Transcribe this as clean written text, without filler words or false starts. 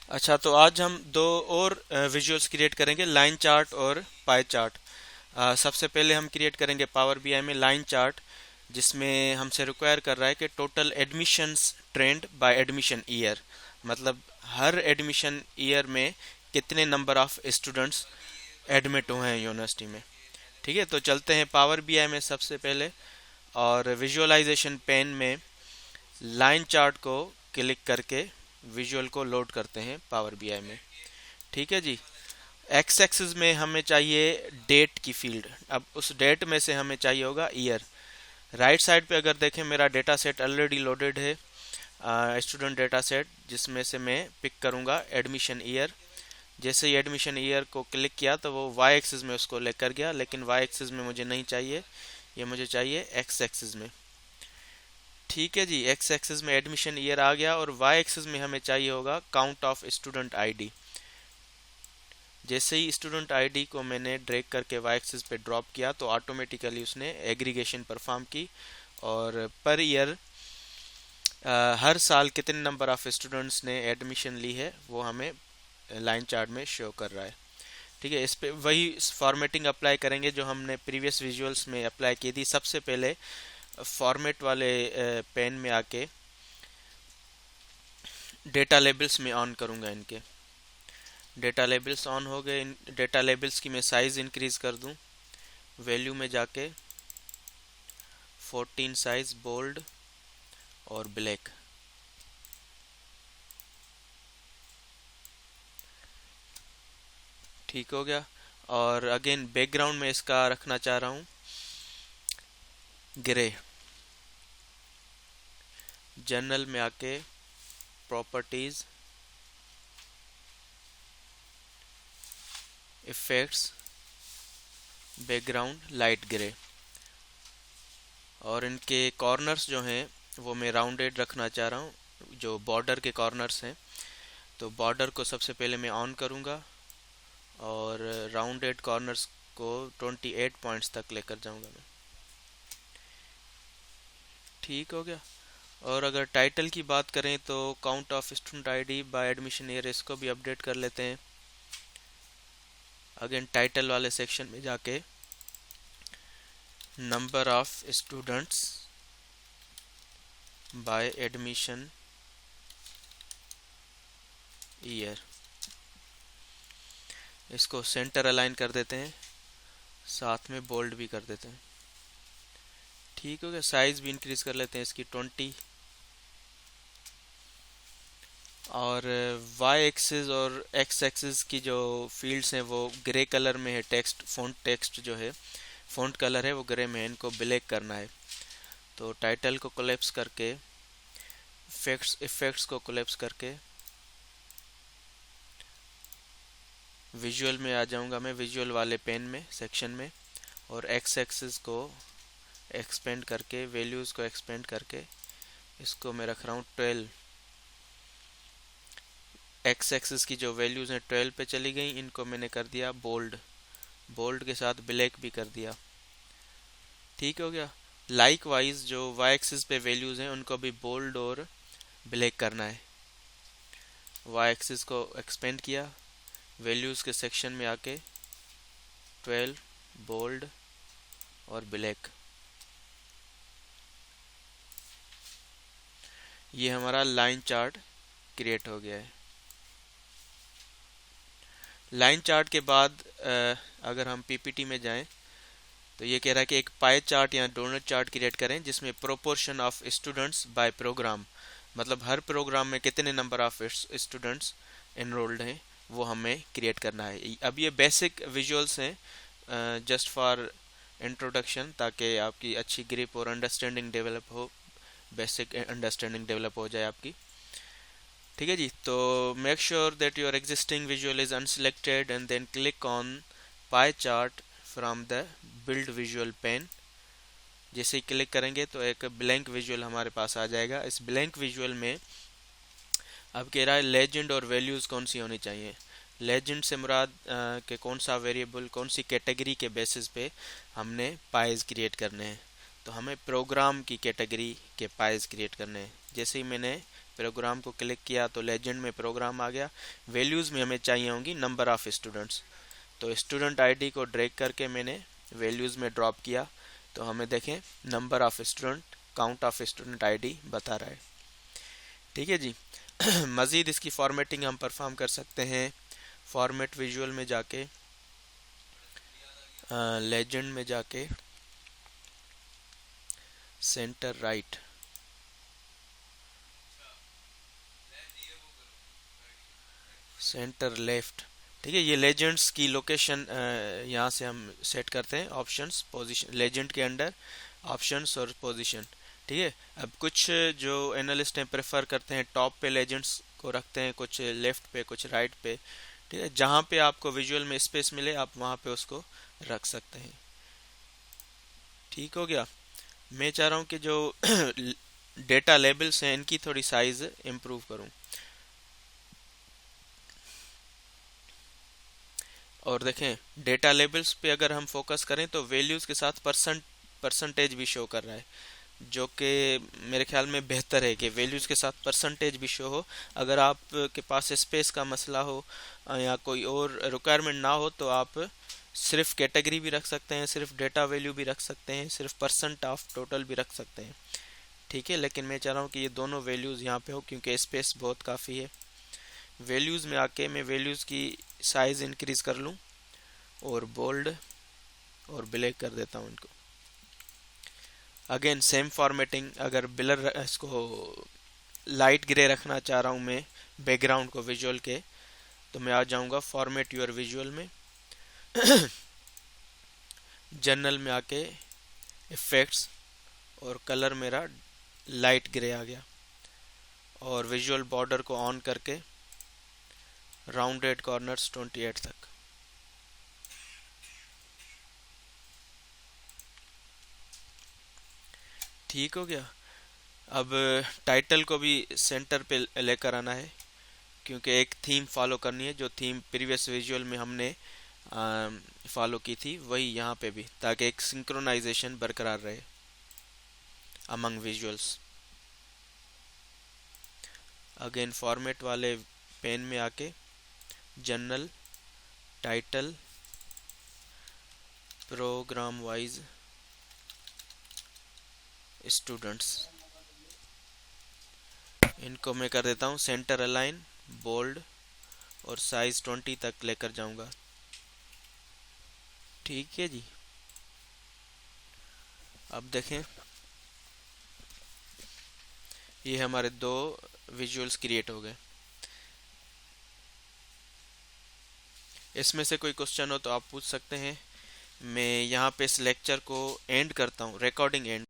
अच्छा, तो आज हम दो और विजुअल्स क्रिएट करेंगे, लाइन चार्ट और पाई चार्ट। सबसे पहले हम क्रिएट करेंगे पावर बीआई में लाइन चार्ट, जिसमें हमसे रिक्वायर कर रहा है कि total admissions trend by admission year, मतलब हर एडमिशन ईयर में कितने नंबर ऑफ स्टूडेंट्स एडमिट हुए हैं यूनिवर्सिटी में। ठीक है, तो चलते हैं पावर बीआई में सबसे पहले, और विजुअलाइजेशन पेन में लाइन चार्ट को क्लिक करके विजुअल को लोड करते हैं पावर बीआई में। ठीक है जी। एक्स एक्सिस में हमें चाहिए डेट की फील्ड। अब उस डेट में से हमें चाहिए होगा ईयर। राइट साइड पे अगर देखें, मेरा डेटा सेट ऑलरेडी लोडेड है, स्टूडेंट डेटा सेट, जिसमें से मैं पिक करूंगा एडमिशन ईयर। जैसे ही एडमिशन ईयर को क्लिक किया तो वो वाई एक्सिस में उसको लेकर गया, लेकिन वाई एक्सिस में मुझे नहीं चाहिए, ये मुझे चाहिए एक्स एक्सिस में। ठीक है जी, एक्स एक्सिस में एडमिशन ईयर आ गया, और वाई एक्सिस में हमें चाहिए होगा काउंट ऑफ स्टूडेंट आईडी। जैसे ही स्टूडेंट आईडी को मैंने ड्रैग करके वाई एक्सिस पे ड्रॉप किया तो ऑटोमेटिकली उसने एग्रीगेशन परफॉर्म की, और पर ईयर हर साल कितने नंबर ऑफ स्टूडेंट्स ने एडमिशन ली है वो हमें लाइन चार्ट में शो कर रहा है। ठीक है, इस पे वही फॉर्मेटिंग अप्लाई करेंगे जो हमने प्रीवियस विजुअल्स में अप्लाई की थी। सबसे पहले फॉर्मेट वाले पेन में आके डेटा लेबल्स में ऑन करूंगा इनके। डेटा लेबल्स ऑन हो गए। इन डेटा लेबल्स की मैं साइज़ इंक्रीज कर दूं। वैल्यू में जाके 14 साइज बोल्ड और ब्लैक। ठीक हो गया। और अगेन बैकग्राउंड में इसका रखना चाह रहा हूँ ग्रे। जर्नल में आके properties, effects, background light grey. और इनके कॉर्नर्स जो हैं वो मैं राउंडेड रखना चाह रहा हूँ, जो बॉर्डर के कॉर्नर्स हैं। तो बॉर्डर को सबसे पहले मैं ऑन करूँगा, और राउंडेड कॉर्नर्स को 28 पॉइंट्स तक लेकर जाऊँगा मैं। ठीक हो गया। और अगर टाइटल की बात करें तो count of student ID by admission year, इसको भी अपडेट कर लेते हैं। अगेन टाइटल वाले सेक्शन में जाके number of students by admission year, इसको सेंटर अलाइन कर देते हैं, साथ में बोल्ड भी कर देते हैं। ठीक हो गया। साइज भी इंक्रीज कर लेते हैं इसकी 20। और वाई एक्सिस और एक्स एक्सिस की जो फील्ड्स हैं वो ग्रे कलर में है। टेक्स्ट फॉन्ट, टेक्स्ट जो है फॉन्ट कलर है वो ग्रे में है, इनको ब्लैक करना है। तो टाइटल को कोलैप्स करके, इफेक्ट्स को कोलैप्स करके विजुअल में आ जाऊंगा मैं, विजुअल वाले पेन में सेक्शन में। और एक्स एक्सिस को एक्सपेंड करके, वैल्यूज़ को एक्सपेंड करके इसको मैं रख रहा हूँ 12। एक्स एक्सिस की जो वैल्यूज़ हैं 12 पे चली गई, इनको मैंने कर दिया बोल्ड, बोल्ड के साथ ब्लैक भी कर दिया। ठीक हो गया। लाइक वाइज जो वाई एक्सिस पे वैल्यूज़ हैं उनको भी बोल्ड और ब्लैक करना है। वाई एक्सिस को एक्सपेंड किया, वैल्यूज़ के सेक्शन में आके 12 बोल्ड और ब्लैक। ये हमारा लाइन चार्ट क्रिएट हो गया है। लाइन चार्ट के बाद अगर हम पीपीटी में जाएं तो ये कह रहा है कि एक पाई चार्ट या डोनट चार्ट क्रिएट करें जिसमें proportion of students by program, मतलब हर प्रोग्राम में कितने नंबर ऑफ स्टूडेंट्स एनरोल्ड हैं वो हमें क्रिएट करना है। अब ये बेसिक विजुअल्स हैं जस्ट फॉर इंट्रोडक्शन, ताकि आपकी अच्छी ग्रिप और अंडरस्टैंडिंग डेवलप हो, बेसिक अंडरस्टैंडिंग डेवलप हो जाए आपकी। ठीक है जी। तो make sure that your existing visual is unselected and then click on pie chart from the build visual pane. जैसे ही क्लिक करेंगे तो एक ब्लैंक विजुअल हमारे पास आ जाएगा। इस ब्लैंक विजुअल में अब कह रहा है लेजेंड और वैल्यूज कौन सी होनी चाहिए। लेजेंड से मुराद के कौन सा वेरिएबल, कौन सी कैटेगरी के बेसिस पे हमने पाइज क्रिएट करने हैं। तो हमें प्रोग्राम की कैटेगरी के पाइज क्रिएट करने हैं। जैसे ही मैंने प्रोग्राम को क्लिक किया तो लेजेंड में प्रोग्राम आ गया। वैल्यूज़ में हमें चाहिए होंगी नंबर ऑफ़ स्टूडेंट्स, तो स्टूडेंट आईडी को ड्रैग करके मैंने वैल्यूज़ में ड्रॉप किया तो हमें देखें number of student, count of student ID बता रहा है। ठीक है जी। मज़ीद इसकी फॉर्मेटिंग हम परफॉर्म कर सकते हैं। फॉर्मेट विजुअल में जाके, लेजेंड में जाके सेंटर राइट, सेंटर लेफ्ट, ठीक है। ये लेजेंड्स की लोकेशन यहाँ से हम सेट करते हैं। ऑप्शंस, पोजीशन, लेजेंड के अंडर ऑप्शंस और पोजीशन, ठीक है। अब कुछ जो एनालिस्ट हैं प्रेफर करते हैं टॉप पे लेजेंड्स को रखते हैं, कुछ लेफ्ट पे, कुछ राइट पे, ठीक है। जहाँ पे आपको विजुअल में स्पेस मिले आप वहाँ पे उसको रख सकते हैं। ठीक हो गया। मैं चाह रहा हूँ कि जो डेटा लेबल्स हैं इनकी थोड़ी साइज इम्प्रूव करूँ। और देखें डेटा लेबल्स पे अगर हम फोकस करें तो वैल्यूज़ के साथ परसेंटेज भी शो कर रहा है, जो कि मेरे ख्याल में बेहतर है कि वैल्यूज़ के साथ परसेंटेज भी शो हो। अगर आपके पास स्पेस का मसला हो या कोई और रिक्वायरमेंट ना हो तो आप सिर्फ कैटेगरी भी रख सकते हैं, सिर्फ डेटा वैल्यू भी रख सकते हैं, सिर्फ परसेंट ऑफ टोटल भी रख सकते हैं, ठीक है। लेकिन मैं चाह रहा हूँ कि ये दोनों वैल्यूज़ यहाँ पे हो क्योंकि स्पेस बहुत काफ़ी है। वैल्यूज़ में आके मैं वैल्यूज़ की साइज़ इंक्रीज़ कर लूँ और बोल्ड और ब्लैक कर देता हूँ इनको। अगेन सेम फॉर्मेटिंग, अगर ब्लर इसको लाइट ग्रे रखना चाह रहा हूँ मैं बैकग्राउंड को विजुअल के, तो मैं आ जाऊँगा फॉर्मेट योर विजुअल में, जनरल में आके इफेक्ट्स, और कलर मेरा लाइट ग्रे आ गया। और विजुअल बॉर्डर को ऑन करके राउंडेड कॉर्नर्स 28 तक। ठीक हो गया। अब टाइटल को भी सेंटर पे लेकर आना है क्योंकि एक थीम फॉलो करनी है, जो थीम प्रीवियस विजुअल में हमने फॉलो की थी वही यहाँ पे भी, ताकि एक सिंक्रोनाइजेशन बरकरार रहे अमंग विजुअल्स। अगेन फॉर्मेट वाले पेन में आके general, title, program wise students, इनको मैं कर देता हूँ सेंटर अलाइन, बोल्ड और साइज 20 तक लेकर जाऊंगा। ठीक है जी। अब देखें ये हमारे दो विजुअल्स क्रिएट हो गए। इसमें से कोई क्वेश्चन हो तो आप पूछ सकते हैं। मैं यहाँ पे इस लेक्चर को एंड करता हूँ, रिकॉर्डिंग एंड